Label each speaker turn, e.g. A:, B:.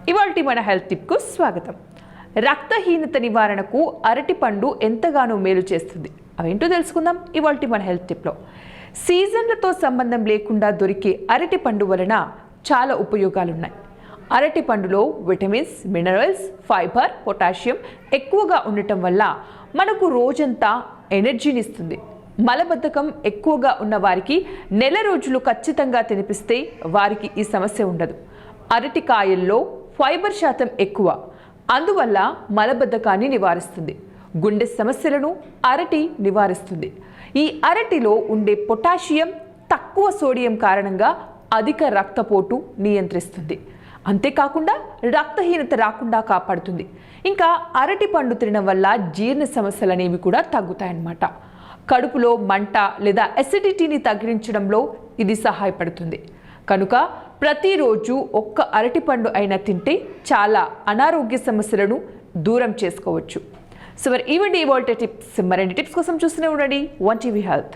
A: ఇవాల్టి మన హెల్త్ టిప్కు స్వాగతం. రక్తహీనత నివారణకు అరటిపండు ఎంతగానో మేలు చేస్తుంది. అవేంటో తెలుసుకుందాం ఇవాల్టి మన హెల్త్ టిప్లో. సీజన్లతో సంబంధం లేకుండా దొరికే అరటిపండు వలన చాలా ఉపయోగాలున్నాయి. అరటిపండులో విటమిన్స్, మినరల్స్, ఫైబర్, పొటాషియం ఎక్కువగా ఉండటం వల్ల మనకు రోజంతా ఎనర్జీని ఇస్తుంది. మలబద్ధకం ఎక్కువగా ఉన్న వారికి నెల రోజులు ఖచ్చితంగా తినిపిస్తే వారికి ఈ సమస్య ఉండదు. అరటికాయల్లో ఫైబర్ శాతం ఎక్కువ, అందువల్ల మలబద్ధకాన్ని నివారిస్తుంది. గుండె సమస్యలను అరటి నివారిస్తుంది. ఈ అరటిలో ఉండే పొటాషియం, తక్కువ సోడియం కారణంగా అధిక రక్తపోటు నియంత్రిస్తుంది. అంతేకాకుండా రక్తహీనత రాకుండా కాపాడుతుంది. ఇంకా అరటి పండు తినడం వల్ల జీర్ణ సమస్యలు అనేవి కూడా తగ్గుతాయన్నమాట. కడుపులో మంట లేదా అసిడిటీని తగ్గించడంలో ఇది సహాయపడుతుంది. కనుక ప్రతిరోజు ఒక్క అరటిపండు అయినా తింటే చాలా అనారోగ్య సమస్యలను దూరం చేసుకోవచ్చు. సో మరి ఇవాల్టి టిప్స్, మరిన్ని టిప్స్ కోసం చూస్తూనే ఉండండి 1TV హెల్త్.